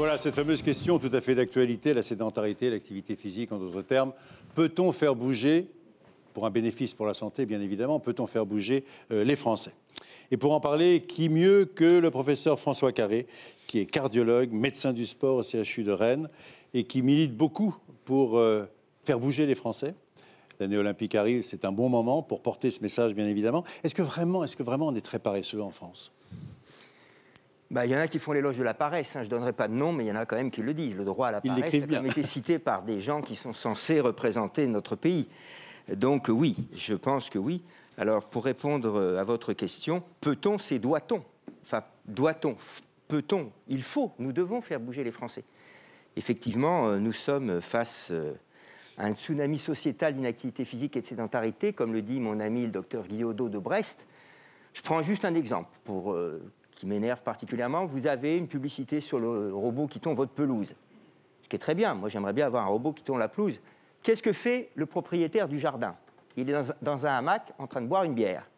Voilà, cette fameuse question tout à fait d'actualité, la sédentarité, l'activité physique, en d'autres termes. Peut-on faire bouger, pour un bénéfice pour la santé, bien évidemment, peut-on faire bouger les Français? Et pour en parler, qui mieux que le professeur François Carré, qui est cardiologue, médecin du sport au CHU de Rennes, et qui milite beaucoup pour faire bouger les Français. L'année olympique arrive, c'est un bon moment pour porter ce message, bien évidemment. Est-ce que vraiment on est très paresseux en France? Il y en a qui font l'éloge de la paresse. Je ne donnerai pas de nom, mais il y en a quand même qui le disent. Le droit à la paresse a quand même été cité par des gens qui sont censés représenter notre pays. Donc oui, je pense que oui. Alors pour répondre à votre question, peut-on, c'est doit-on. Enfin, doit-on, peut-on, il faut, nous devons faire bouger les Français. Effectivement, nous sommes face à un tsunami sociétal d'inactivité physique et de sédentarité, comme le dit mon ami le docteur Guillaudot de Brest. Je prends juste un exemple qui m'énerve particulièrement. Vous avez une publicité sur le robot qui tond votre pelouse. Ce qui est très bien. Moi, j'aimerais bien avoir un robot qui tond la pelouse. Qu'est-ce que fait le propriétaire du jardin? Il est dans un hamac en train de boire une bière.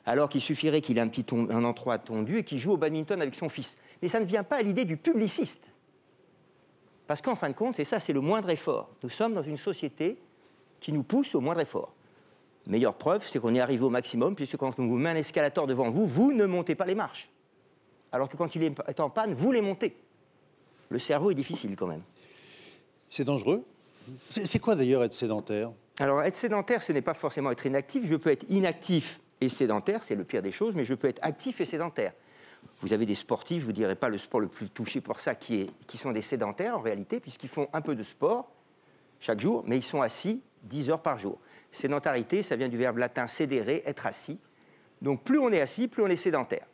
Alors qu'il suffirait qu'il ait un endroit tondu et qu'il joue au badminton avec son fils. Mais ça ne vient pas à l'idée du publiciste. Parce qu'en fin de compte, c'est ça, c'est le moindre effort. Nous sommes dans une société qui nous pousse au moindre effort. Meilleure preuve, c'est qu'on est arrivé au maximum, puisque quand on vous met un escalator devant vous, vous ne montez pas les marches. Alors que quand il est en panne, vous les montez. Le cerveau est difficile quand même. C'est dangereux. C'est quoi d'ailleurs être sédentaire? Alors être sédentaire, ce n'est pas forcément être inactif. Je peux être inactif et sédentaire, c'est le pire des choses, mais je peux être actif et sédentaire. Vous avez des sportifs, je ne vous dirai pas le sport le plus touché pour ça, qui sont des sédentaires en réalité, puisqu'ils font un peu de sport chaque jour, mais ils sont assis 10 heures par jour. Sédentarité, ça vient du verbe latin sédere, être assis. Donc plus on est assis, plus on est sédentaire.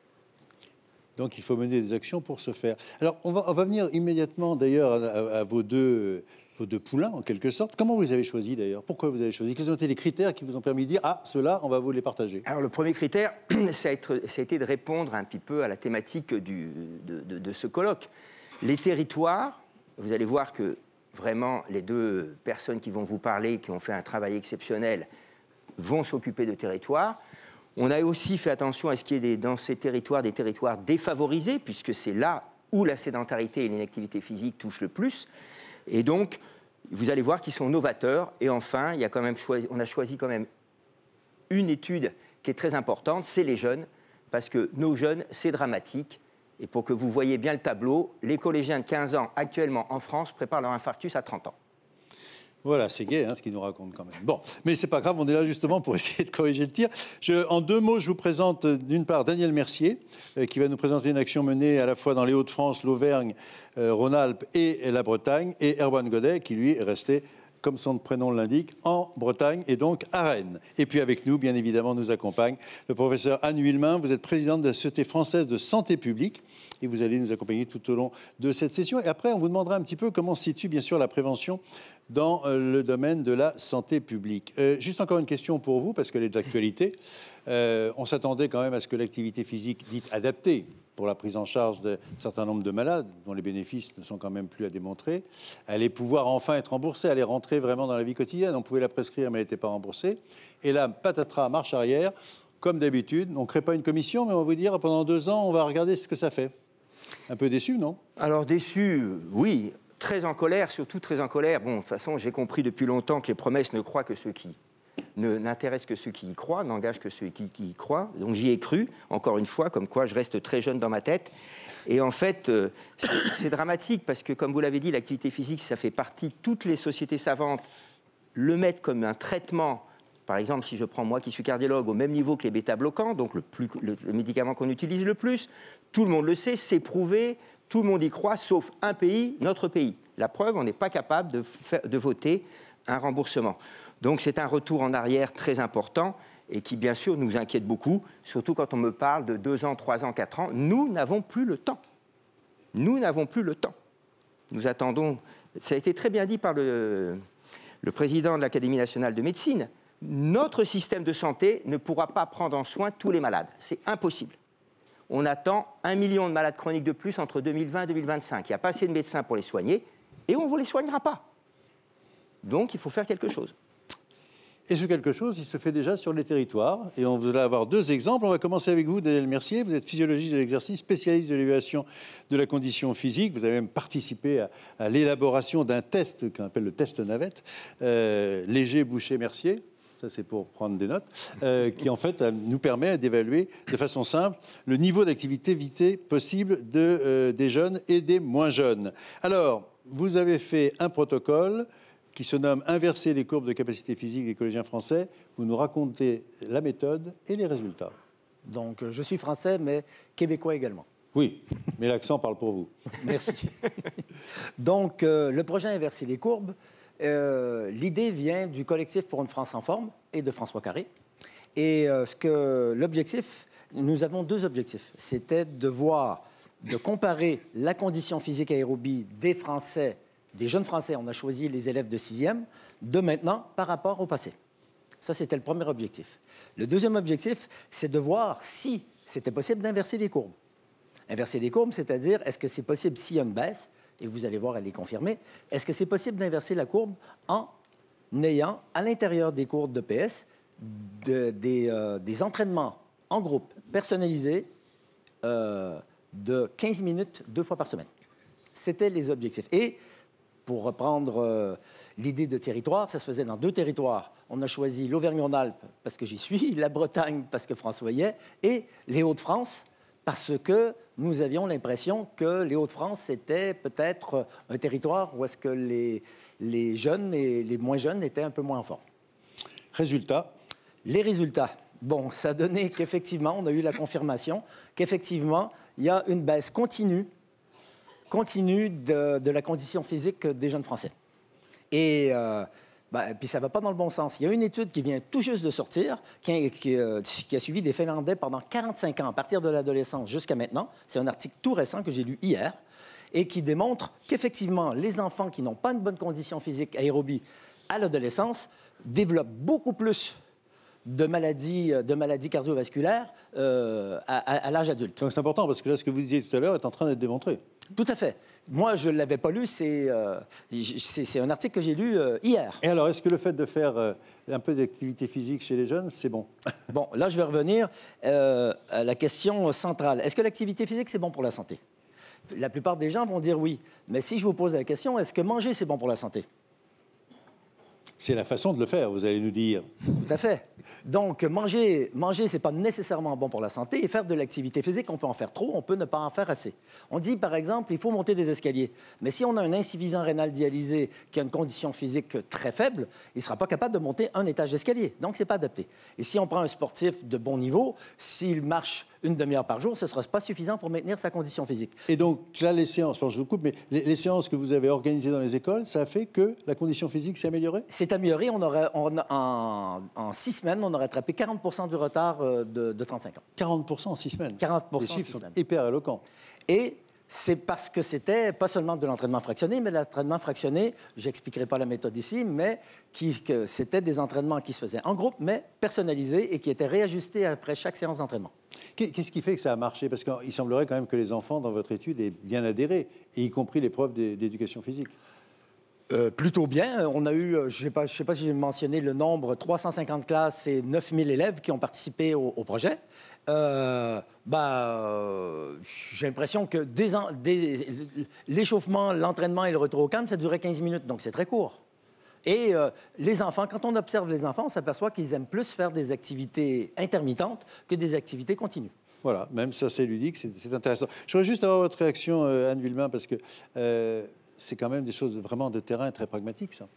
Donc il faut mener des actions pour ce faire. Alors on va venir immédiatement d'ailleurs à vos deux poulains en quelque sorte. Comment vous les avez choisis d'ailleurs? Pourquoi vous avez choisi? Quels ont été les critères qui vous ont permis de dire « Ah, ceux-là, on va vous les partager » Alors le premier critère, ça a été de répondre un petit peu à la thématique de ce colloque. Les territoires, vous allez voir que vraiment les deux personnes qui vont vous parler, qui ont fait un travail exceptionnel, vont s'occuper de territoires. On a aussi fait attention à ce qu'il y ait dans ces territoires des territoires défavorisés, puisque c'est là où la sédentarité et l'inactivité physique touchent le plus. Et donc, vous allez voir qu'ils sont novateurs. Et enfin, on a choisi quand même une étude qui est très importante, c'est les jeunes, parce que nos jeunes, c'est dramatique. Et pour que vous voyez bien le tableau, les collégiens de 15 ans actuellement en France préparent leur infarctus à 30 ans. Voilà, c'est gai ce qu'il nous raconte quand même. Bon, mais c'est pas grave, on est là justement pour essayer de corriger le tir. En deux mots, je vous présente d'une part Daniel Mercier, qui va nous présenter une action menée à la fois dans les Hauts-de-France, l'Auvergne, Rhône-Alpes et la Bretagne, et Erwan Godet, qui lui est resté, comme son prénom l'indique, en Bretagne et donc à Rennes. Et puis avec nous, bien évidemment, nous accompagne le professeur Anne Huilmin. Vous êtes présidente de la Société française de santé publique et vous allez nous accompagner tout au long de cette session. Et après, on vous demandera un petit peu comment se situe bien sûr la prévention dans le domaine de la santé publique. Juste encore une question pour vous, parce qu'elle est d'actualité. On s'attendait quand même à ce que l'activité physique dite adaptée pour la prise en charge d'un certain nombre de malades, dont les bénéfices ne sont quand même plus à démontrer, allait pouvoir enfin être remboursée, allait rentrer vraiment dans la vie quotidienne. On pouvait la prescrire, mais elle n'était pas remboursée. Et là, patatras, marche arrière, comme d'habitude. On ne crée pas une commission, mais on va vous dire, pendant 2 ans, on va regarder ce que ça fait. Un peu déçu, non? Alors déçu, oui. Très en colère, surtout très en colère. Bon, de toute façon, j'ai compris depuis longtemps que les promesses n'intéressent que ceux qui y croient, n'engagent que ceux qui y croient. Donc j'y ai cru, encore une fois, comme quoi je reste très jeune dans ma tête. Et en fait, c'est dramatique parce que, comme vous l'avez dit, l'activité physique, ça fait partie de toutes les sociétés savantes. Le mettre comme un traitement, par exemple, si je prends moi qui suis cardiologue, au même niveau que les bêta-bloquants, donc le médicament qu'on utilise le plus, tout le monde le sait, c'est prouvé, tout le monde y croit, sauf un pays, notre pays. La preuve, on n'est pas capable de voter un remboursement. Donc c'est un retour en arrière très important et qui, bien sûr, nous inquiète beaucoup, surtout quand on me parle de 2 ans, 3 ans, 4 ans. Nous n'avons plus le temps. Nous n'avons plus le temps. Nous attendons... Ça a été très bien dit par le président de l'Académie nationale de médecine. Notre système de santé ne pourra pas prendre en soin tous les malades. C'est impossible. On attend 1 million de malades chroniques de plus entre 2020 et 2025. Il n'y a pas assez de médecins pour les soigner et on ne les soignera pas. Donc, il faut faire quelque chose. Et ce quelque chose, il se fait déjà sur les territoires. Et on va avoir 2 exemples. On va commencer avec vous, Daniel Mercier. Vous êtes physiologiste de l'exercice, spécialiste de l'évaluation de la condition physique. Vous avez même participé à l'élaboration d'un test qu'on appelle le test navette, Léger, Boucher, Mercier. Ça, c'est pour prendre des notes, qui en fait nous permet d'évaluer de façon simple le niveau d'activité possible des jeunes et des moins jeunes. Alors, vous avez fait un protocole qui se nomme « Inverser les courbes de capacité physique des collégiens français ». Vous nous racontez la méthode et les résultats. Donc, je suis français, mais québécois également. Oui, mais l'accent parle pour vous. Merci. Donc, le projet « Inverser les courbes », l'idée vient du collectif pour une France en forme et de François Carré. Et l'objectif, nous avons 2 objectifs. C'était de comparer la condition physique aérobie des Français, des jeunes Français, on a choisi les élèves de 6e, de maintenant par rapport au passé. Ça, c'était le premier objectif. Le deuxième objectif, c'est de voir si c'était possible d'inverser les courbes. Inverser les courbes, c'est-à-dire, est-ce que c'est possible s'il y a une baisse, et vous allez voir, elle est confirmée, est-ce que c'est possible d'inverser la courbe en ayant, à l'intérieur des cours de PS, des entraînements en groupe personnalisés de 15 minutes 2 fois par semaine. C'était les objectifs. Et pour reprendre l'idée de territoire, ça se faisait dans 2 territoires. On a choisi l'Auvergne-Rhône-Alpes parce que j'y suis, la Bretagne parce que François y est, et les Hauts-de-France parce que nous avions l'impression que les Hauts-de-France, c'était peut-être un territoire où est-ce que les jeunes et les moins jeunes étaient un peu moins en forme. Résultats? Les résultats. Bon, ça a donné qu'effectivement, on a eu la confirmation qu'effectivement, il y a une baisse continue de la condition physique des jeunes Français. Et puis ça ne va pas dans le bon sens. Il y a une étude qui vient tout juste de sortir, qui a suivi des Finlandais pendant 45 ans, à partir de l'adolescence jusqu'à maintenant. C'est un article tout récent que j'ai lu hier, et qui démontre qu'effectivement, les enfants qui n'ont pas une bonne condition physique aérobie à l'adolescence développent beaucoup plus de maladies cardiovasculaires à l'âge adulte. Donc c'est important, parce que là, ce que vous disiez tout à l'heure est en train d'être démontré. Tout à fait. Moi, je ne l'avais pas lu, c'est un article que j'ai lu hier. Et alors, est-ce que le fait de faire un peu d'activité physique chez les jeunes, c'est bon? Bon, là, je vais revenir à la question centrale. Est-ce que l'activité physique, c'est bon pour la santé? La plupart des gens vont dire oui. Mais si je vous pose la question, est-ce que manger, c'est bon pour la santé? C'est la façon de le faire, vous allez nous dire. Tout à fait. Donc, manger, c'est pas nécessairement bon pour la santé. Et faire de l'activité physique, on peut en faire trop, on peut ne pas en faire assez. On dit, par exemple, il faut monter des escaliers. Mais si on a un insuffisant rénal dialysé qui a une condition physique très faible, il ne sera pas capable de monter un étage d'escalier. Donc, c'est pas adapté. Et si on prend un sportif de bon niveau, s'il marche une demi-heure par jour, ce ne sera pas suffisant pour maintenir sa condition physique. Et donc, là, les séances, je vous coupe, mais les séances que vous avez organisées dans les écoles, ça a fait que la condition physique s'est améliorée? C'est amélioré. En 6 semaines, on aurait attrapé 40% du retard de 35 ans. 40% en 6 semaines? 40% les chiffres sont hyper éloquents. Et c'est parce que c'était pas seulement de l'entraînement fractionné, mais l'entraînement fractionné, j'expliquerai pas la méthode ici, mais que c'était des entraînements qui se faisaient en groupe, mais personnalisés et qui étaient réajustés après chaque séance d'entraînement. Qu'est-ce qui fait que ça a marché? Parce qu'il semblerait quand même que les enfants, dans votre étude, aient bien adhéré, y compris les profs d'éducation physique. Plutôt bien. On a eu, je ne sais pas si j'ai mentionné le nombre, 350 classes et 9000 élèves qui ont participé au projet. J'ai l'impression que l'échauffement, l'entraînement et le retour au calme, ça durait 15 minutes, donc c'est très court. Et les enfants, quand on observe les enfants, on s'aperçoit qu'ils aiment plus faire des activités intermittentes que des activités continues. Voilà, même ça c'est ludique, c'est intéressant. Je voudrais juste avoir votre réaction, Anne Villemain, parce que c'est quand même des choses vraiment de terrain très pragmatiques, ça.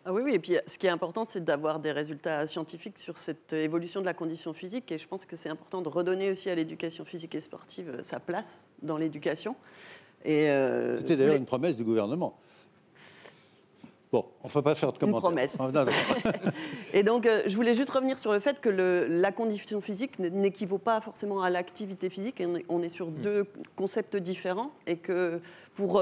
Ah oui, et puis ce qui est important, c'est d'avoir des résultats scientifiques sur cette évolution de la condition physique. Et je pense que c'est important de redonner aussi à l'éducation physique et sportive sa place dans l'éducation. C'était d'ailleurs une promesse du gouvernement. Bon, on ne va pas faire de commentaires. Une promesse. Et donc, je voulais juste revenir sur le fait que la condition physique n'équivaut pas forcément à l'activité physique. On est sur 2 concepts différents et que pour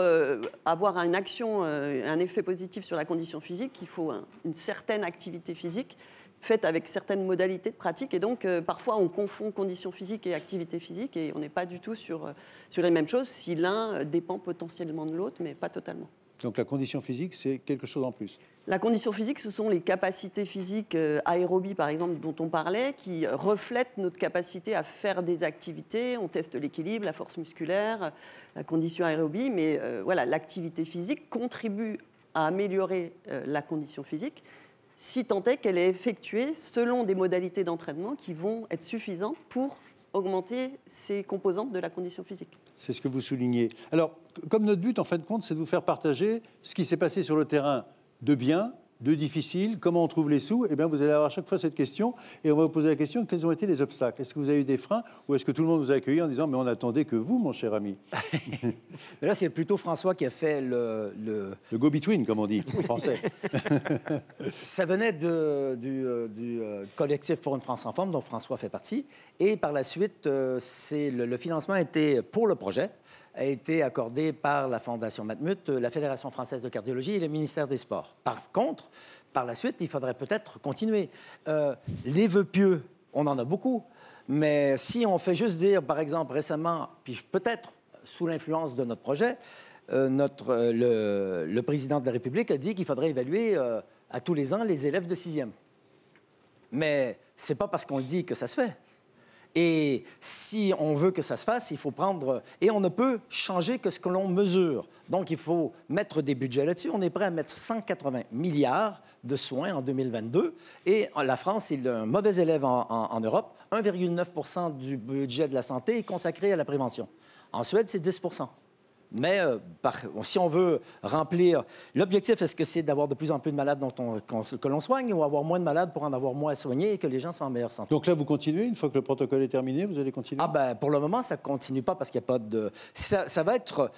avoir une action, un effet positif sur la condition physique, il faut une certaine activité physique faite avec certaines modalités de pratique. Et donc, parfois, on confond condition physique et activité physique et on n'est pas du tout sur les mêmes choses si l'un dépend potentiellement de l'autre, mais pas totalement. Donc la condition physique, c'est quelque chose en plus. La condition physique, ce sont les capacités physiques aérobie, par exemple, dont on parlait, qui reflètent notre capacité à faire des activités. On teste l'équilibre, la force musculaire, la condition aérobie, mais voilà, l'activité physique contribue à améliorer la condition physique, si tant est qu'elle est effectuée selon des modalités d'entraînement qui vont être suffisantes pour augmenter ces composantes de la condition physique. C'est ce que vous soulignez. Alors, comme notre but, en fin de compte, c'est de vous faire partager ce qui s'est passé sur le terrain de bien, de difficile, comment on trouve les sous. Eh bien, vous allez avoir à chaque fois cette question et on va vous poser la question, quels ont été les obstacles? Est-ce que vous avez eu des freins ou est-ce que tout le monde vous a accueilli en disant, mais on n'attendait que vous, mon cher ami? Mais là, c'est plutôt François qui a fait le go-between, comme on dit en français. Ça venait du collectif pour une France en forme, dont François fait partie. Et par la suite, le financement était pour le projet a été accordé par la Fondation Matmut, la Fédération française de cardiologie et le ministère des Sports. Par contre, par la suite, il faudrait peut-être continuer. Les vœux pieux, on en a beaucoup, mais si on fait juste dire, par exemple, récemment, puis peut-être sous l'influence de notre projet, le président de la République a dit qu'il faudrait évaluer à tous les ans les élèves de 6e. Mais c'est pas parce qu'on le dit que ça se fait. Et si on veut que ça se fasse, il faut prendre... Et on ne peut changer que ce que l'on mesure. Donc, il faut mettre des budgets là-dessus. On est prêt à mettre 180 milliards de soins en 2022. Et la France est un mauvais élève en Europe. 1,9 % du budget de la santé est consacré à la prévention. En Suède, c'est 10 %. Mais si on veut remplir... L'objectif, est-ce que c'est d'avoir de plus en plus de malades que l'on soigne ou avoir moins de malades pour en avoir moins à soigner et que les gens soient en meilleure santé? Donc là, vous continuez? Une fois que le protocole est terminé, vous allez continuer? Ah ben, pour le moment, ça ne continue pas parce qu'il n'y a pas de... Ça va être...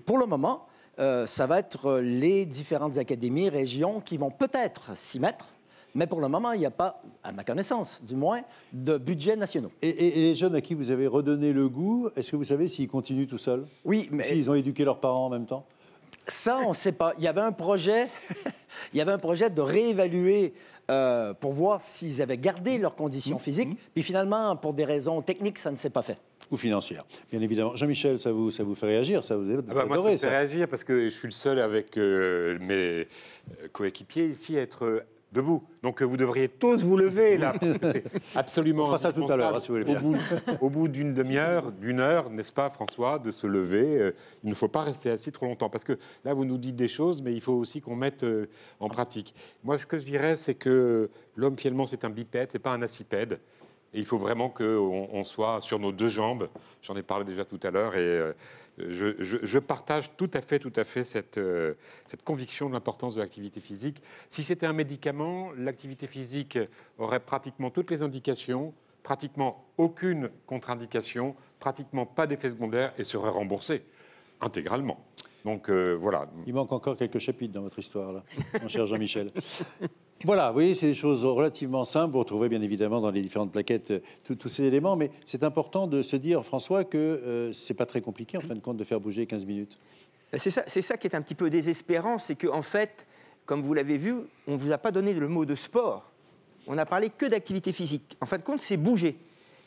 Pour le moment, ça va être les différentes académies, régions qui vont peut-être s'y mettre. Mais pour le moment, il n'y a pas, à ma connaissance, du moins, de budget nationaux. Et les jeunes à qui vous avez redonné le goût, est-ce que vous savez s'ils continuent tout seuls? Oui, mais... S'ils ont éduqué leurs parents en même temps? Ça, on ne sait pas. Il y avait un projet, de réévaluer pour voir s'ils avaient gardé leurs conditions physiques. Puis finalement, pour des raisons techniques, ça ne s'est pas fait. Ou financières, bien évidemment. Jean-Michel, ça vous fait réagir, ça vous adoré, moi, ça me fait réagir parce que je suis le seul avec mes coéquipiers ici à être... debout. Donc vous devriez tous vous lever là, parce que c'est absolument... On fera ça tout à l'heure, si vous voulez bien. Au bout d'une demi-heure, d'une heure, n'est-ce pas, François, de se lever. Il ne faut pas rester assis trop longtemps, parce que là, vous nous dites des choses, mais il faut aussi qu'on mette en pratique. Moi, ce que je dirais, c'est que l'homme, finalement, c'est un bipède, c'est pas un accipède. Et il faut vraiment qu'on soit sur nos deux jambes. J'en ai parlé déjà tout à l'heure, et... Je partage tout à fait cette conviction de l'importance de l'activité physique. Si c'était un médicament, l'activité physique aurait pratiquement toutes les indications, pratiquement aucune contre-indication, pratiquement pas d'effet secondaire et serait remboursée intégralement. Donc voilà. Il manque encore quelques chapitres dans votre histoire, là, mon cher Jean-Michel. Voilà, vous voyez, c'est des choses relativement simples. Vous retrouverez bien évidemment dans les différentes plaquettes tous ces éléments, mais c'est important de se dire, François, que c'est pas très compliqué, en fin de compte, de faire bouger 15 minutes. C'est ça qui est un petit peu désespérant, c'est qu'en fait, comme vous l'avez vu, on ne vous a pas donné le mot de sport. On n'a parlé que d'activité physique. En fin de compte, c'est bouger.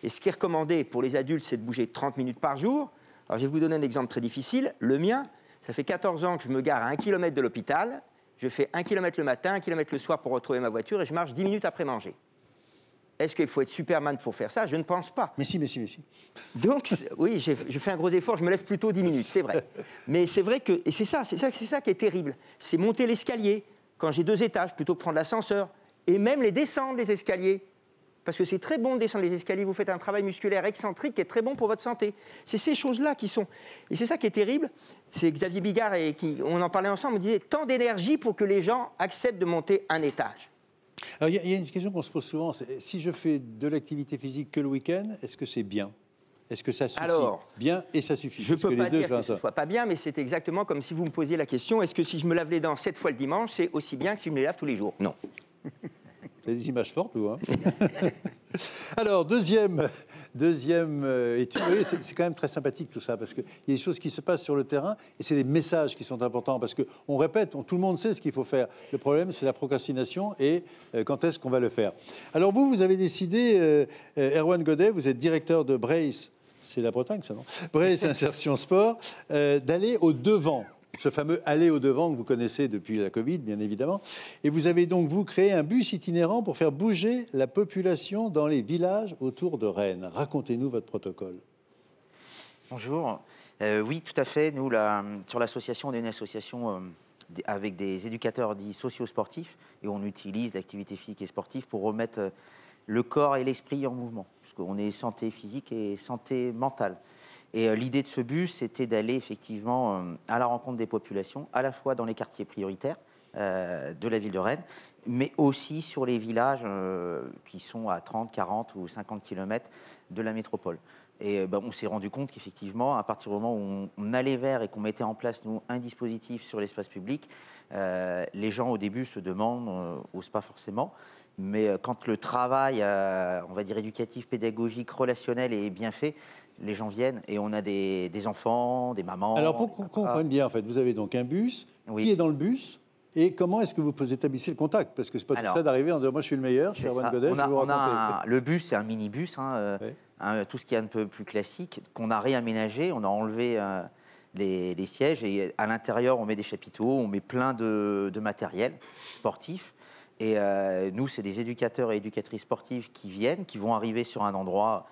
Et ce qui est recommandé pour les adultes, c'est de bouger 30 minutes par jour. Alors, je vais vous donner un exemple très difficile. Le mien, ça fait 14 ans que je me gare à 1 km de l'hôpital. Je fais 1 km le matin, 1 km le soir pour retrouver ma voiture et je marche 10 minutes après manger. Est-ce qu'il faut être Superman pour faire ça? Je ne pense pas. Mais si. Donc, oui, je fais un gros effort, je me lève plutôt 10 minutes, c'est vrai. Mais c'est vrai que, et c'est ça qui est terrible, c'est monter l'escalier quand j'ai 2 étages plutôt que prendre l'ascenseur et même les descendre, les escaliers. Parce que c'est très bon de descendre les escaliers, vous faites un travail musculaire excentrique qui est très bon pour votre santé. C'est ces choses-là qui sont... Et c'est ça qui est terrible, c'est Xavier Bigard, on en parlait ensemble, on disait tant d'énergie pour que les gens acceptent de monter un étage. Alors il y a une question qu'on se pose souvent, si je fais de l'activité physique que le week-end, est-ce que c'est bien? Est-ce que ça suffit? Alors, bien et ça suffit? Je ne peux pas dire que ce ne soit pas bien, mais c'est exactement comme si vous me posiez la question, est-ce que si je me lave les dents 7 fois le dimanche, c'est aussi bien que si je me les lave tous les jours? Non. C'est des images fortes, ou hein? Alors, deuxième étude, vous voyez, c'est quand même très sympathique tout ça, parce qu'il y a des choses qui se passent sur le terrain, et c'est des messages qui sont importants, parce qu'on répète, tout le monde sait ce qu'il faut faire. Le problème, c'est la procrastination, et quand est-ce qu'on va le faire? Alors vous avez décidé, Erwan Godet, vous êtes directeur de Brace, c'est la Bretagne ça, non? Brace Insertion Sport, d'aller au-devant ce fameux aller au-devant que vous connaissez depuis la Covid, bien évidemment. Et vous avez donc, vous, créé un bus itinérant pour faire bouger la population dans les villages autour de Rennes. Racontez-nous votre protocole. Bonjour. Oui, tout à fait. Nous, sur l'association, on est une association avec des éducateurs dits socio-sportifs et on utilise l'activité physique et sportive pour remettre le corps et l'esprit en mouvement, parce qu'on est santé physique et santé mentale. Et l'idée de ce bus, c'était d'aller effectivement à la rencontre des populations, à la fois dans les quartiers prioritaires de la ville de Rennes, mais aussi sur les villages qui sont à 30, 40 ou 50 km de la métropole. Et on s'est rendu compte qu'effectivement, à partir du moment où on allait vers et qu'on mettait en place, nous, un dispositif sur l'espace public, les gens, au début, se demandent, n'osent pas forcément. Mais quand le travail, on va dire, éducatif, pédagogique, relationnel est bien fait, les gens viennent et on a des enfants, des mamans. Alors, pour qu'on comprenne bien, en fait, vous avez donc un bus. Oui. Qui est dans le bus? Et comment est-ce que vous établissez le contact? Parce que c'est pas tout ça d'arriver en disant « moi, je suis le meilleur, je suis Erwan Godet, je vais vous raconter ». Le bus, c'est un minibus, tout ce qui est un peu plus classique, qu'on a réaménagé. On a enlevé les sièges et à l'intérieur, on met des chapiteaux, on met plein de matériel sportif. Et nous, c'est des éducateurs et éducatrices sportives qui viennent, qui vont arriver sur un endroit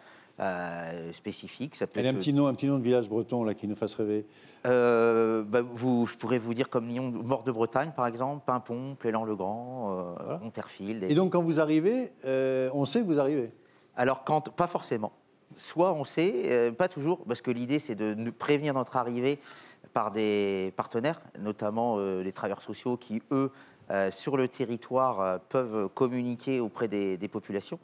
spécifique. Ça peut un petit nom de village breton là, qui nous fasse rêver. Je pourrais vous dire comme Lyon, Mort de Bretagne, par exemple, Pimpon, Plélan-le-Grand, voilà. Monterfil. Et donc, quand vous arrivez, on sait que vous arrivez? Alors, pas forcément. Soit on sait, pas toujours, parce que l'idée, c'est de prévenir notre arrivée par des partenaires, notamment les travailleurs sociaux qui, eux, sur le territoire, peuvent communiquer auprès des populations.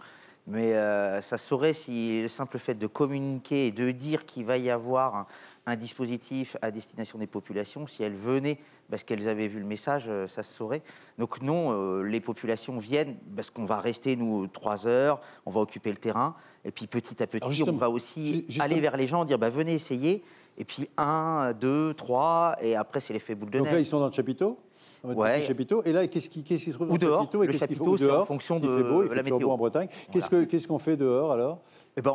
Mais ça saurait si le simple fait de communiquer et de dire qu'il va y avoir un dispositif à destination des populations, si elles venaient parce qu'elles avaient vu le message, ça se saurait. Donc non, les populations viennent parce qu'on va rester, nous, 3 heures, on va occuper le terrain, et puis petit à petit, on va aussi aller vers les gens, dire venez essayer, et puis 1, 2, 3, et après c'est l'effet boule de neige. Donc là, ils sont dans le chapiteau? Ouais. Chapiteau. Et là, qu'est-ce qui se trouve ou dans dehors, le chapiteau? Le chapiteau, c'est en fonction de la météo. Beau en Bretagne. Voilà. Qu'est-ce qu'on fait dehors, alors?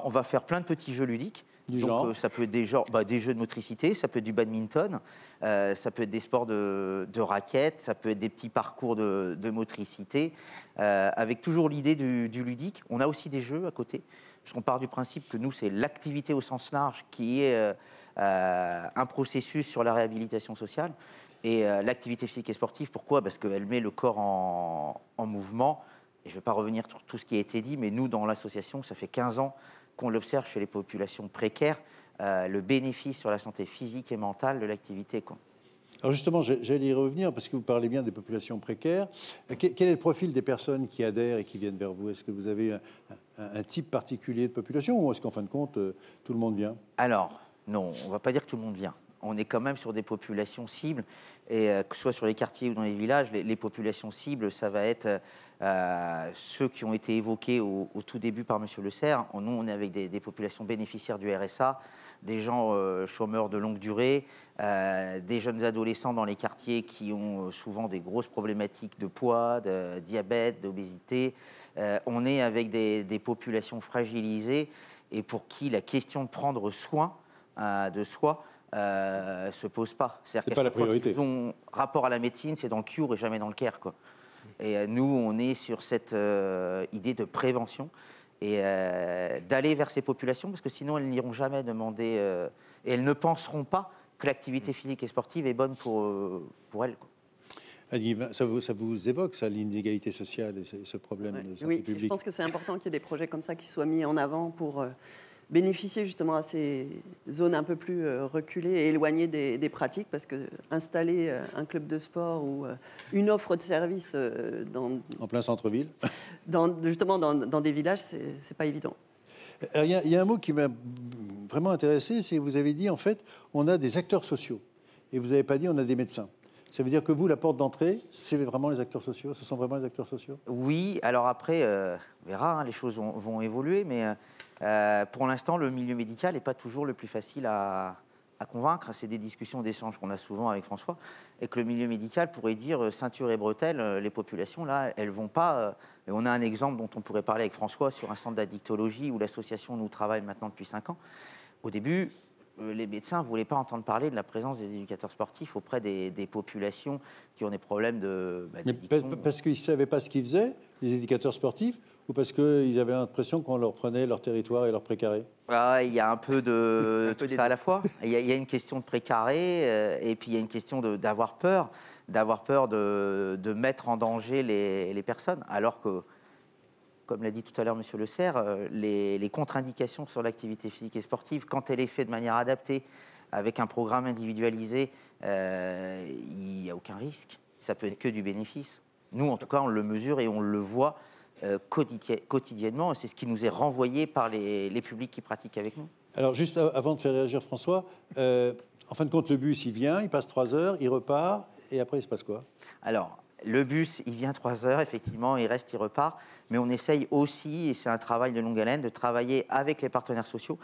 On va faire plein de petits jeux ludiques. Donc, ça peut être des jeux de motricité, ça peut être du badminton, ça peut être des sports de raquettes, ça peut être des petits parcours de motricité, avec toujours l'idée du ludique. On a aussi des jeux à côté, parce qu'on part du principe que nous, c'est l'activité au sens large qui est un processus sur la réhabilitation sociale. Et l'activité physique et sportive, pourquoi? Parce qu'elle met le corps en mouvement. Et je ne vais pas revenir sur tout ce qui a été dit, mais nous, dans l'association, ça fait 15 ans qu'on l'observe chez les populations précaires, le bénéfice sur la santé physique et mentale de l'activité. Alors justement, j'allais y revenir, parce que vous parlez bien des populations précaires. Quel est le profil des personnes qui adhèrent et qui viennent vers vous? Est-ce que vous avez un type particulier de population, ou est-ce qu'en fin de compte, tout le monde vient? Alors, non, on ne va pas dire que tout le monde vient. On est quand même sur des populations cibles, et que ce soit sur les quartiers ou dans les villages, les populations cibles, ça va être ceux qui ont été évoqués au tout début par M. Le Serre. Nous, on est avec des populations bénéficiaires du RSA, des gens chômeurs de longue durée, des jeunes adolescents dans les quartiers qui ont souvent des grosses problématiques de poids, de diabète, d'obésité. On est avec des populations fragilisées et pour qui la question de prendre soin de soi se pose pas. C'est pas la priorité. Ils ont rapport à la médecine, c'est dans le cure et jamais dans le care, quoi. Et nous, on est sur cette idée de prévention et d'aller vers ces populations, parce que sinon, elles n'iront jamais demander et elles ne penseront pas que l'activité physique et sportive est bonne pour elles, quoi. Annie, ça vous évoque, ça, l'inégalité sociale et ce problème de santé publique? Oui, je pense que c'est important qu'il y ait des projets comme ça qui soient mis en avant pour bénéficier justement à ces zones un peu plus reculées et éloignées des pratiques, parce que installer un club de sport ou une offre de service en plein centre-ville, justement dans des villages, c'est pas évident. Il y a un mot qui m'a vraiment intéressé, c'est que vous avez dit, en fait, on a des acteurs sociaux, et vous n'avez pas dit on a des médecins. Ça veut dire que vous, la porte d'entrée, c'est vraiment les acteurs sociaux? Ce sont vraiment les acteurs sociaux? Oui, alors après, on verra, les choses vont évoluer, mais pour l'instant, le milieu médical n'est pas toujours le plus facile à convaincre. C'est des discussions, d'échanges qu'on a souvent avec François, et que le milieu médical pourrait dire ceinture et bretelles, les populations, là, elles ne vont pas. Et on a un exemple dont on pourrait parler avec François sur un centre d'addictologie où l'association nous travaille maintenant depuis 5 ans. Au début, les médecins ne voulaient pas entendre parler de la présence des éducateurs sportifs auprès des populations qui ont des problèmes de... Parce qu'ils ne savaient pas ce qu'ils faisaient, les éducateurs sportifs, ou parce qu'ils avaient l'impression qu'on leur prenait leur territoire et leur précaré? Il y a un peu de tout ça à la fois. Il y a une question de précaré, et puis il y a une question d'avoir peur de mettre en danger les personnes, alors que, comme l'a dit tout à l'heure M. Le Serre, les contre-indications sur l'activité physique et sportive, quand elle est faite de manière adaptée, avec un programme individualisé, il n'y a aucun risque. Ça peut être que du bénéfice. Nous, en tout cas, on le mesure et on le voit quotidiennement. C'est ce qui nous est renvoyé par les publics qui pratiquent avec nous. Alors, juste avant de faire réagir François, en fin de compte, le bus, il vient, il passe 3 heures, il repart, et après, il se passe quoi? Alors, le bus, il vient 3 heures, effectivement, il reste, il repart. Mais on essaye aussi, et c'est un travail de longue haleine, de travailler avec les partenaires sociaux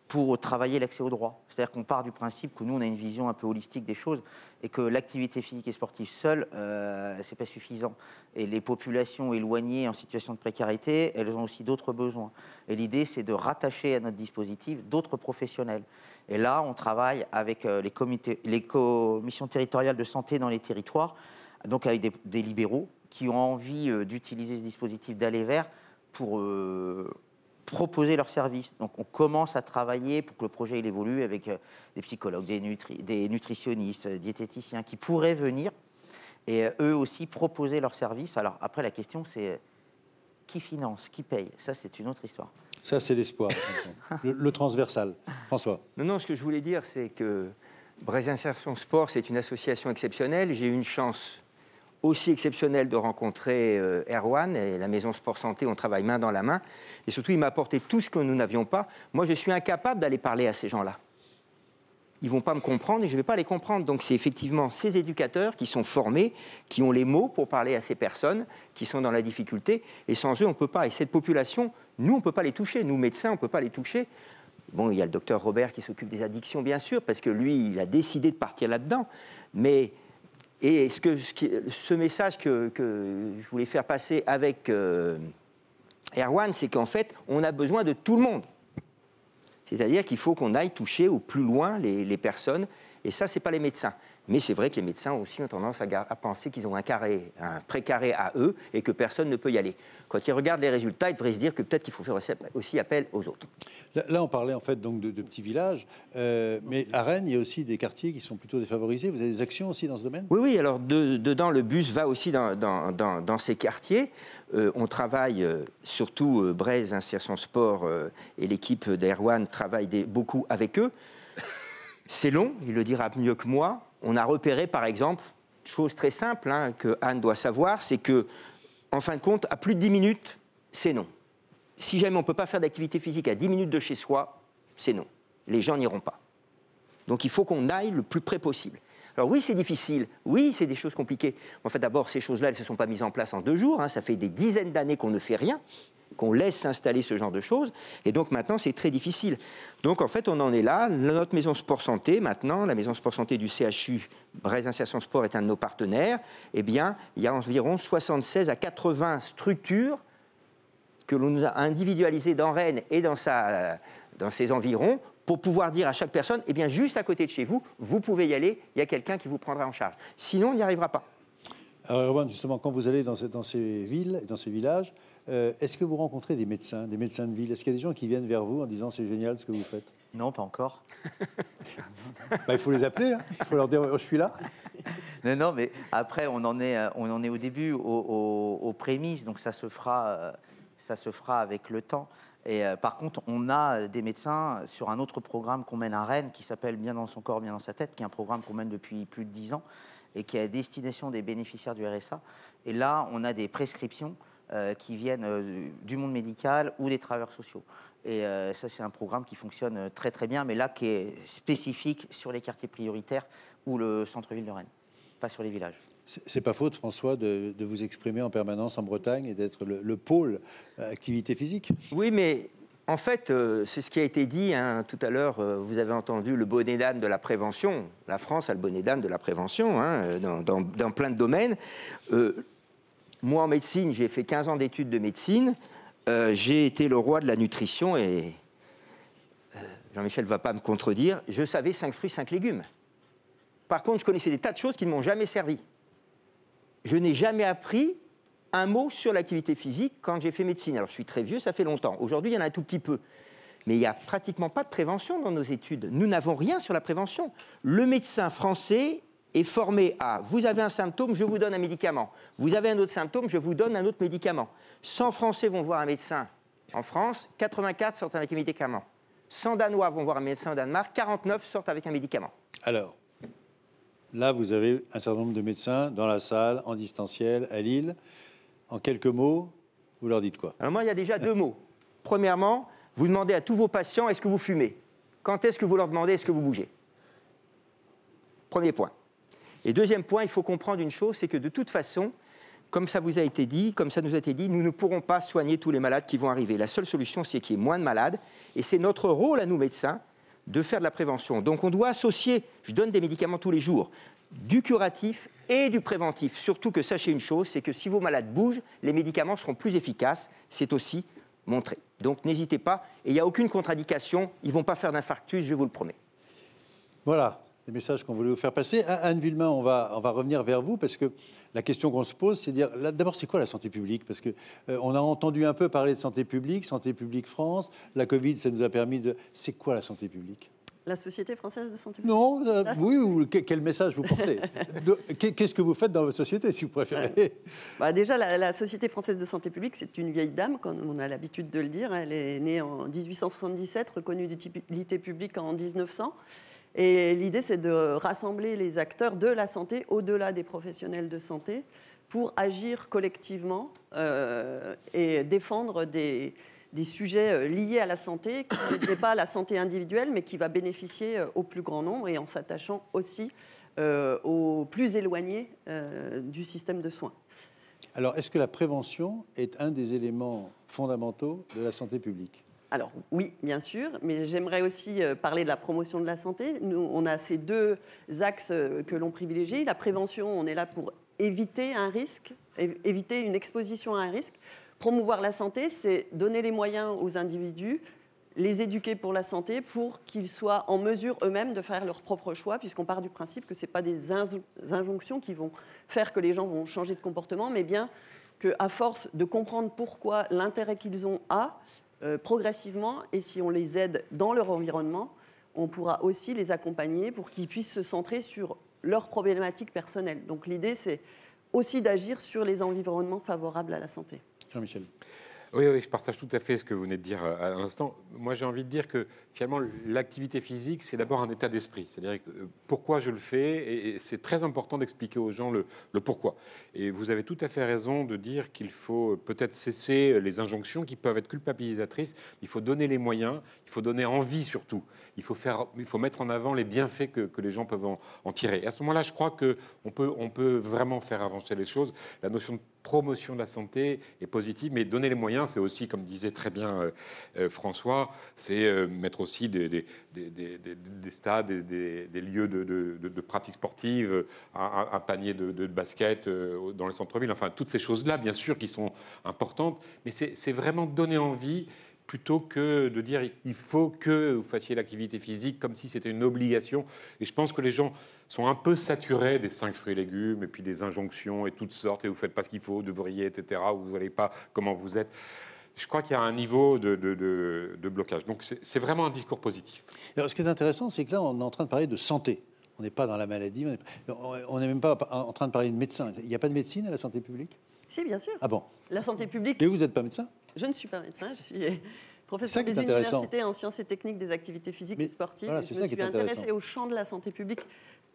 pour travailler l'accès au droit. C'est-à-dire qu'on part du principe que nous, on a une vision un peu holistique des choses et que l'activité physique et sportive seule, c'est pas suffisant. Et les populations éloignées en situation de précarité, elles ont aussi d'autres besoins. Et l'idée, c'est de rattacher à notre dispositif d'autres professionnels. Et là, on travaille avec les commissions territoriales de santé dans les territoires, donc avec des libéraux qui ont envie d'utiliser ce dispositif d'aller vers pour proposer leurs services. Donc on commence à travailler pour que le projet il évolue avec des psychologues, des nutritionnistes, diététiciens qui pourraient venir et eux aussi proposer leurs services. Alors après la question c'est qui finance, qui paye? Ça c'est une autre histoire. Ça c'est l'espoir, le transversal. François. Non, ce que je voulais dire c'est que Brésil Insertion Sport c'est une association exceptionnelle. J'ai eu une chance aussi exceptionnel de rencontrer Erwan et la Maison Sport Santé, on travaille main dans la main. Et surtout, il m'a apporté tout ce que nous n'avions pas. Moi, je suis incapable d'aller parler à ces gens-là. Ils ne vont pas me comprendre et je ne vais pas les comprendre. Donc, c'est effectivement ces éducateurs qui sont formés, qui ont les mots pour parler à ces personnes qui sont dans la difficulté. Et sans eux, on ne peut pas. Et cette population, nous, on ne peut pas les toucher. Nous, médecins, on ne peut pas les toucher. Bon, il y a le docteur Robert qui s'occupe des addictions, bien sûr, parce que lui, il a décidé de partir là-dedans. Mais... Et ce message que je voulais faire passer avec Erwan, c'est qu'en fait, on a besoin de tout le monde. C'est-à-dire qu'il faut qu'on aille toucher au plus loin les personnes. Et ça, ce n'est pas les médecins. Mais c'est vrai que les médecins aussi ont tendance à penser qu'ils ont un précaré à eux et que personne ne peut y aller. Quand ils regardent les résultats, ils devraient se dire que peut-être qu'il faut faire aussi appel aux autres. Là, on parlait en fait donc de petits villages, mais à Rennes, il y a aussi des quartiers qui sont plutôt défavorisés. Vous avez des actions aussi dans ce domaine? Oui, alors dedans, le bus va aussi dans ces quartiers. On travaille, surtout Brésil Insertion Sport et l'équipe d'Erwan travaille beaucoup avec eux. C'est long, il le dira mieux que moi. On a repéré, par exemple, chose très simple que Anne doit savoir, c'est que, en fin de compte, à plus de 10 minutes, c'est non. Si jamais on ne peut pas faire d'activité physique à 10 minutes de chez soi, c'est non. Les gens n'iront pas. Donc il faut qu'on aille le plus près possible. Alors oui, c'est difficile, oui, c'est des choses compliquées. En fait, d'abord, ces choses-là, elles ne se sont pas mises en place en 2 jours. Ça fait des dizaines d'années qu'on ne fait rien, qu'on laisse s'installer ce genre de choses. Et donc maintenant, c'est très difficile. Donc en fait, on en est là. Notre maison Sport Santé, maintenant, la maison Sport Santé du CHU, Brésil Insertion Sport est un de nos partenaires. Eh bien, il y a environ 76 à 80 structures que l'on a individualisées dans Rennes et dans ses environs pour pouvoir dire à chaque personne, eh bien, juste à côté de chez vous, vous pouvez y aller, il y a quelqu'un qui vous prendra en charge. Sinon, on n'y arrivera pas. Alors, Erwan, justement, quand vous allez dans ces villes, dans ces villages, est-ce que vous rencontrez des médecins de ville? Est-ce qu'il y a des gens qui viennent vers vous en disant c'est génial ce que vous faites? Non, pas encore. Il faut les appeler, il faut leur dire oh, je suis là. Non, mais après on en est au début, aux prémices, donc ça se fera avec le temps. Et par contre, on a des médecins sur un autre programme qu'on mène à Rennes qui s'appelle Bien dans son corps, bien dans sa tête, qui est un programme qu'on mène depuis plus de 10 ans et qui est à destination des bénéficiaires du RSA. Et là, on a des prescriptions qui viennent du monde médical ou des travailleurs sociaux. Et ça, c'est un programme qui fonctionne très très bien, mais là, qui est spécifique sur les quartiers prioritaires ou le centre-ville de Rennes, pas sur les villages. C'est pas faute, François, de vous exprimer en permanence en Bretagne et d'être le pôle activité physique. Oui, mais en fait, c'est ce qui a été dit tout à l'heure. Vous avez entendu le bonnet d'âne de la prévention. La France a le bonnet d'âne de la prévention dans plein de domaines. Moi, en médecine, j'ai fait 15 ans d'études de médecine. J'ai été le roi de la nutrition et Jean-Michel ne va pas me contredire, je savais 5 fruits, 5 légumes. Par contre, je connaissais des tas de choses qui ne m'ont jamais servi. Je n'ai jamais appris un mot sur l'activité physique quand j'ai fait médecine. Alors, je suis très vieux, ça fait longtemps. Aujourd'hui, il y en a un tout petit peu. Mais il n'y a pratiquement pas de prévention dans nos études. Nous n'avons rien sur la prévention. Le médecin français est formé à « vous avez un symptôme, je vous donne un médicament. Vous avez un autre symptôme, je vous donne un autre médicament. » 100 Français vont voir un médecin en France, 84 sortent avec un médicament. 100 Danois vont voir un médecin au Danemark, 49 sortent avec un médicament. Alors, là, vous avez un certain nombre de médecins dans la salle, en distanciel, à Lille. En quelques mots, vous leur dites quoi? Alors moi, il y a déjà 2 mots. Premièrement, vous demandez à tous vos patients, est-ce que vous fumez? Quand est-ce que vous leur demandez, est-ce que vous bougez? Premier point. Et deuxième point, il faut comprendre une chose, c'est que de toute façon, comme ça vous a été dit, comme ça nous a été dit, nous ne pourrons pas soigner tous les malades qui vont arriver. La seule solution, c'est qu'il y ait moins de malades. Et c'est notre rôle à nous, médecins, de faire de la prévention. Donc on doit associer, je donne des médicaments tous les jours, du curatif et du préventif. Surtout que sachez une chose, c'est que si vos malades bougent, les médicaments seront plus efficaces. C'est aussi montré. Donc n'hésitez pas. Et il n'y a aucune contre-indication. Ils ne vont pas faire d'infarctus, je vous le promets. Voilà les messages qu'on voulait vous faire passer. Anne Villemain, on va revenir vers vous parce que la question qu'on se pose, c'est de dire, d'abord, c'est quoi la santé publique? Parce que on a entendu un peu parler de santé publique France. La Covid, ça nous a permis de... C'est quoi la santé publique? La Société française de santé publique. Non, oui, quel message vous portez? Qu'est-ce que vous faites dans votre société, si vous préférez? Déjà, la Société française de santé publique, c'est une vieille dame, comme on a l'habitude de le dire. Elle est née en 1877, reconnue d'utilité publique en 1900. Et l'idée, c'est de rassembler les acteurs de la santé au-delà des professionnels de santé pour agir collectivement et défendre des sujets liés à la santé, qui n'est pas la santé individuelle, mais qui va bénéficier au plus grand nombre et en s'attachant aussi aux plus éloignés du système de soins. Alors, est-ce que la prévention est un des éléments fondamentaux de la santé publique? Alors oui, bien sûr, mais j'aimerais aussi parler de la promotion de la santé. Nous, on a ces 2 axes que l'on privilégie. La prévention, on est là pour éviter un risque, éviter une exposition à un risque. Promouvoir la santé, c'est donner les moyens aux individus, les éduquer pour la santé, pour qu'ils soient en mesure eux-mêmes de faire leur propre choix, puisqu'on part du principe que ce n'est pas des injonctions qui vont faire que les gens vont changer de comportement, mais bien qu'à force de comprendre pourquoi l'intérêt qu'ils ont progressivement, et si on les aide dans leur environnement, on pourra aussi les accompagner pour qu'ils puissent se centrer sur leurs problématiques personnelles. Donc l'idée, c'est aussi d'agir sur les environnements favorables à la santé. Jean-Michel. Oui, je partage tout à fait ce que vous venez de dire à l'instant. Moi, j'ai envie de dire que finalement, l'activité physique, c'est d'abord un état d'esprit. C'est-à-dire pourquoi je le fais, et c'est très important d'expliquer aux gens le pourquoi. Et vous avez tout à fait raison de dire qu'il faut peut-être cesser les injonctions qui peuvent être culpabilisatrices. Il faut donner les moyens, il faut donner envie surtout. Il faut mettre en avant les bienfaits que les gens peuvent en tirer. Et à ce moment-là, je crois qu'on peut vraiment faire avancer les choses. La notion de promotion de la santé est positive, mais donner les moyens, c'est aussi, comme disait très bien François, c'est mettre aussi des stades, des lieux de pratique sportive, un panier de basket dans les centres-villes, enfin toutes ces choses-là, bien sûr, qui sont importantes, mais c'est vraiment donner envie plutôt que de dire il faut que vous fassiez l'activité physique comme si c'était une obligation. Et je pense que les gens sont un peu saturés des 5 fruits et légumes et puis des injonctions et toutes sortes, et vous ne faites pas ce qu'il faut, devriez, etc., ou vous n'allez pas comment vous êtes. Je crois qu'il y a un niveau de blocage. Donc c'est vraiment un discours positif. Alors, ce qui est intéressant, c'est que là, on est en train de parler de santé. On n'est pas dans la maladie, on n'est même pas en train de parler de médecin. Il n'y a pas de médecine à la santé publique? Si, bien sûr. Ah bon? La santé publique... Mais vous n'êtes pas médecin? Je ne suis pas médecin, je suis professeur des universités en sciences et techniques des activités physiques et sportives. Voilà, je me suis intéressée au champ de la santé publique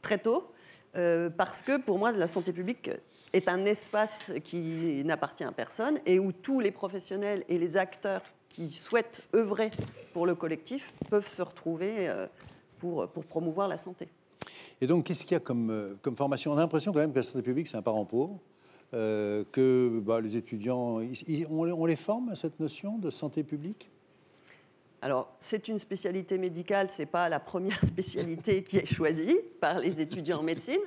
très tôt, parce que pour moi, la santé publique est un espace qui n'appartient à personne et où tous les professionnels et les acteurs qui souhaitent œuvrer pour le collectif peuvent se retrouver pour promouvoir la santé. Et donc, qu'est-ce qu'il y a comme formation? On a l'impression quand même que la santé publique, c'est un parent pauvre. Que les étudiants, on les forme à cette notion de santé publique? Alors, c'est une spécialité médicale, ce n'est pas la première spécialité qui est choisie par les étudiants en médecine.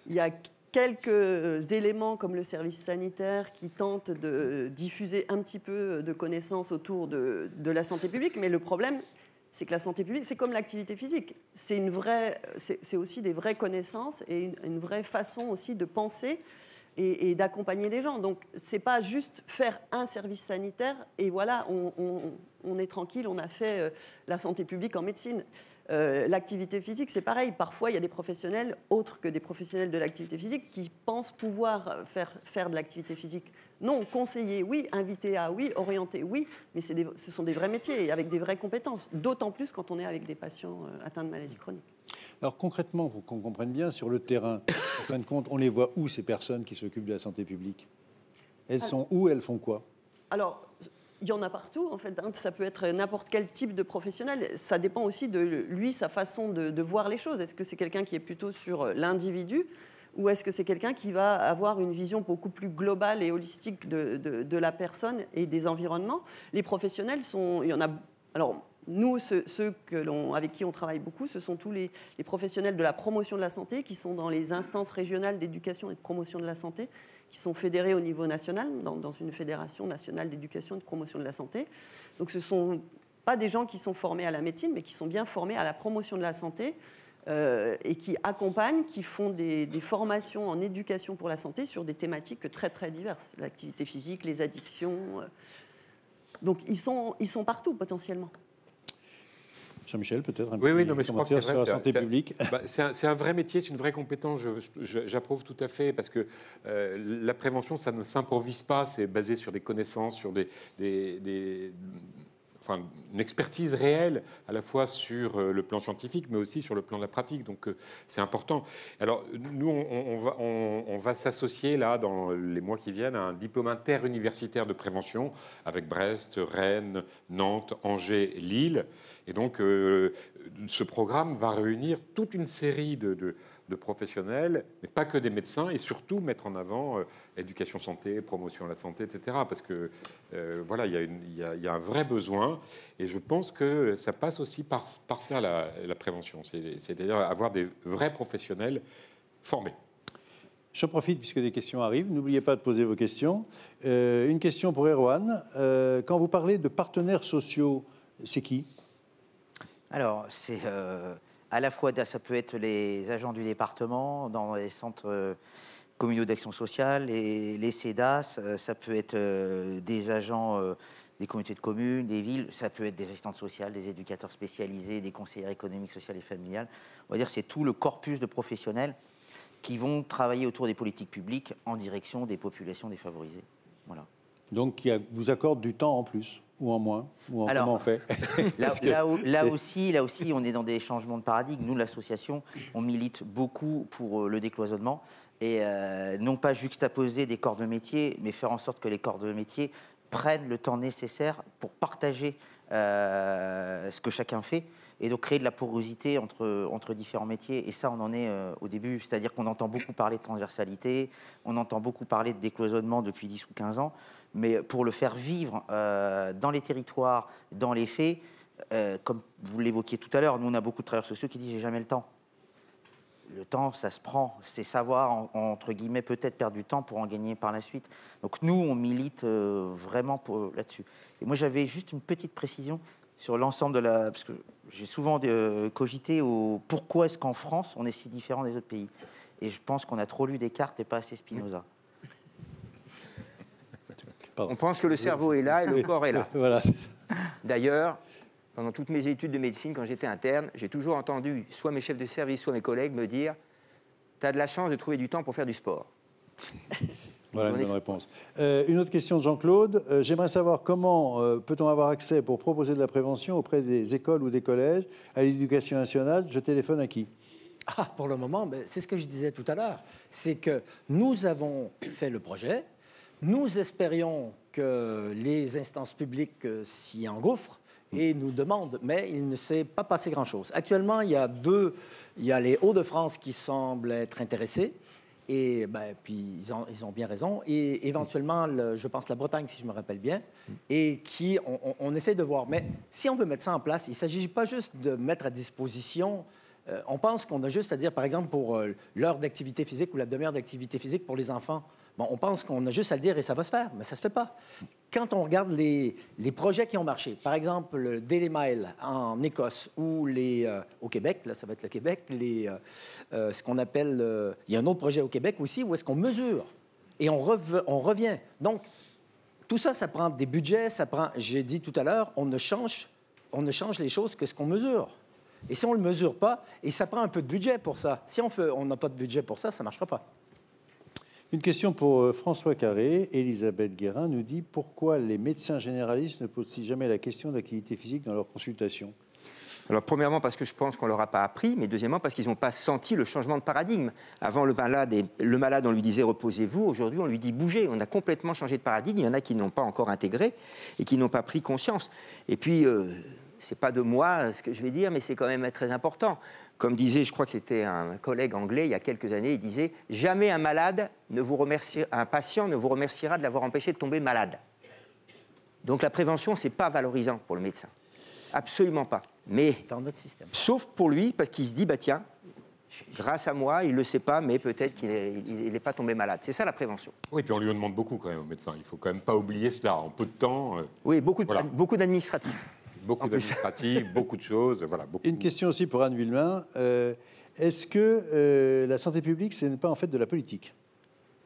Il y a quelques éléments comme le service sanitaire qui tentent de diffuser un petit peu de connaissances autour de la santé publique, mais le problème, c'est que la santé publique, c'est comme l'activité physique. C'est aussi des vraies connaissances et une vraie façon aussi de penser et d'accompagner les gens. Donc, ce n'est pas juste faire un service sanitaire et voilà, on est tranquille, on a fait la santé publique en médecine. L'activité physique, c'est pareil. Parfois, il y a des professionnels, autres que des professionnels de l'activité physique, qui pensent pouvoir faire de l'activité physique. Non, conseiller, oui, inviter à, oui, orienter, oui, mais ce sont des vrais métiers et avec des vraies compétences, d'autant plus quand on est avec des patients atteints de maladies chroniques. Alors concrètement, pour qu'on comprenne bien, sur le terrain, en fin de compte, on les voit où, ces personnes qui s'occupent de la santé publique? Elles sont où, elles font quoi? Alors, il y en a partout, en fait. Ça peut être n'importe quel type de professionnel. Ça dépend aussi de lui, sa façon de voir les choses. Est-ce que c'est quelqu'un qui est plutôt sur l'individu ou est-ce que c'est quelqu'un qui va avoir une vision beaucoup plus globale et holistique de la personne et des environnements? Les professionnels il y en a... Alors, nous, ceux avec qui on travaille beaucoup, ce sont tous les professionnels de la promotion de la santé qui sont dans les instances régionales d'éducation et de promotion de la santé, qui sont fédérés au niveau national, dans une fédération nationale d'éducation et de promotion de la santé. Donc ce ne sont pas des gens qui sont formés à la médecine, mais qui sont bien formés à la promotion de la santé et qui accompagnent, qui font des formations en éducation pour la santé sur des thématiques très, très diverses. L'activité physique, les addictions. Donc ils sont partout, potentiellement. Jean-Michel, peut-être un mais je crois que c'est sur la santé publique. C'est un vrai métier, c'est une vraie compétence. J'approuve tout à fait parce que la prévention, ça ne s'improvise pas. C'est basé sur des connaissances, sur une expertise réelle, à la fois sur le plan scientifique, mais aussi sur le plan de la pratique. Donc, c'est important. Alors, nous, on va s'associer, là, dans les mois qui viennent, à un diplôme interuniversitaire de prévention avec Brest, Rennes, Nantes, Angers, Lille. Et donc, ce programme va réunir toute une série de professionnels, mais pas que des médecins, et surtout mettre en avant éducation santé, promotion de la santé, etc. Parce que, voilà, il y a un vrai besoin, et je pense que ça passe aussi par cela, la prévention. C'est-à-dire avoir des vrais professionnels formés. Je profite, puisque des questions arrivent. N'oubliez pas de poser vos questions. Une question pour Erwan. Quand vous parlez de partenaires sociaux, c'est qui ? Alors, c'est à la fois, ça peut être les agents du département dans les centres communaux d'action sociale, et les CEDAS, ça peut être des agents des communautés de communes, des villes, ça peut être des assistantes sociales, des éducateurs spécialisés, des conseillères économiques, sociales et familiales. On va dire que c'est tout le corpus de professionnels qui vont travailler autour des politiques publiques en direction des populations défavorisées. Voilà. Donc, qui vous accorde du temps en plus ou en moins, ou comment on fait? Là aussi, on est dans des changements de paradigme. Nous, l'association, on milite beaucoup pour le décloisonnement et non pas juxtaposer des corps de métier, mais faire en sorte que les corps de métier prennent le temps nécessaire pour partager ce que chacun fait et donc créer de la porosité entre différents métiers. Et ça, on en est au début, c'est-à-dire qu'on entend beaucoup parler de transversalité, on entend beaucoup parler de décloisonnement depuis 10 ou 15 ans, mais pour le faire vivre dans les territoires, dans les faits, comme vous l'évoquiez tout à l'heure, nous on a beaucoup de travailleurs sociaux qui disent « j'ai jamais le temps ». Le temps, ça se prend. C'est savoir, entre guillemets, peut-être perdre du temps pour en gagner par la suite. Donc nous, on milite vraiment là-dessus. Et moi, j'avais juste une petite précision sur l'ensemble de la... Parce que j'ai souvent cogité au pourquoi est-ce qu'en France, on est si différent des autres pays. Et je pense qu'on a trop lu Descartes et pas assez Spinoza. On pense que le cerveau est là et le corps est là. Voilà. D'ailleurs, pendant toutes mes études de médecine, quand j'étais interne, j'ai toujours entendu soit mes chefs de service, soit mes collègues me dire « T'as de la chance de trouver du temps pour faire du sport ». Voilà une bonne réponse. Une autre question de Jean-Claude. J'aimerais savoir comment peut-on avoir accès pour proposer de la prévention auprès des écoles ou des collèges, à l'éducation nationale. Je téléphone à qui? Pour le moment, c'est ce que je disais tout à l'heure. C'est que nous avons fait le projet. Nous espérions que les instances publiques s'y engouffrent et nous demandent, mais il ne s'est pas passé grand-chose. Actuellement, il y a les Hauts-de-France qui semblent être intéressés, et puis ils ont bien raison, et éventuellement, je pense la Bretagne, si je me rappelle bien, et qui, on essaie de voir. Mais si on veut mettre ça en place, il ne s'agit pas juste de mettre à disposition... on pense qu'on a juste à dire, par exemple, pour l'heure d'activité physique ou la demi-heure d'activité physique pour les enfants, Bon, on pense qu'on a juste à le dire et ça va se faire, mais ça ne se fait pas. Quand on regarde les projets qui ont marché, par exemple le Daily Mail en Écosse ou au Québec, là ça va être le Québec, ce qu'on appelle... il y a un autre projet au Québec aussi où est-ce qu'on mesure et on revient. Donc, tout ça, ça prend des budgets, ça prend... J'ai dit tout à l'heure, on ne change les choses que ce qu'on mesure. Et si on ne le mesure pas, et ça prend un peu de budget pour ça. Si on n'a pas de budget pour ça, ça ne marchera pas. Une question pour François Carré. Elisabeth Guérin nous dit pourquoi les médecins généralistes ne posent-ils jamais la question d'activité physique dans leurs consultations? Alors, premièrement, parce que je pense qu'on ne leur a pas appris, mais deuxièmement, parce qu'ils n'ont pas senti le changement de paradigme. Avant, le malade, on lui disait « reposez-vous ». Aujourd'hui, on lui dit « bougez ». On a complètement changé de paradigme. Il y en a qui n'ont pas encore intégré et qui n'ont pas pris conscience. Et puis, ce n'est pas de moi ce que je vais dire, mais c'est quand même très important. Comme disait, je crois que c'était un collègue anglais il y a quelques années, il disait « jamais un patient ne vous remerciera de l'avoir empêché de tomber malade ». Donc la prévention, ce n'est pas valorisant pour le médecin. Absolument pas. Mais, dans notre système. Sauf pour lui, parce qu'il se dit, bah tiens, grâce à moi, il ne le sait pas, mais peut-être qu'il n'est pas tombé malade. C'est ça la prévention. Oui, puis on lui en demande beaucoup quand même au médecin. Il ne faut quand même pas oublier cela. En peu de temps... Oui, beaucoup d'administratifs. Beaucoup d'administratifs, beaucoup de choses. Voilà, Une question aussi pour Anne Villemain. Est-ce que la santé publique, ce n'est pas en fait de la politique?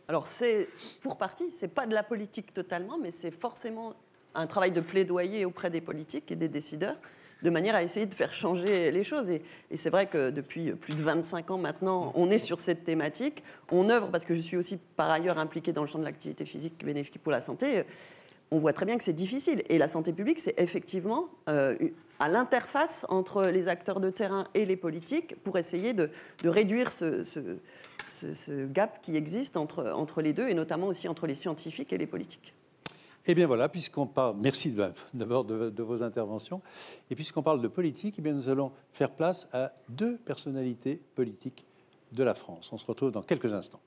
Alors, c'est pour partie, ce n'est pas de la politique totalement, mais c'est forcément un travail de plaidoyer auprès des politiques et des décideurs, de manière à essayer de faire changer les choses. Et c'est vrai que depuis plus de 25 ans maintenant, on est sur cette thématique. On œuvre, parce que je suis aussi par ailleurs impliquée dans le champ de l'activité physique bénéfique pour la santé. On voit très bien que c'est difficile. Et la santé publique, c'est effectivement à l'interface entre les acteurs de terrain et les politiques pour essayer de réduire ce gap qui existe entre les deux, et notamment aussi entre les scientifiques et les politiques. Eh bien voilà, puisqu'on parle, merci d'abord de vos interventions, et puisqu'on parle de politique, eh bien nous allons faire place à deux personnalités politiques de la France. On se retrouve dans quelques instants.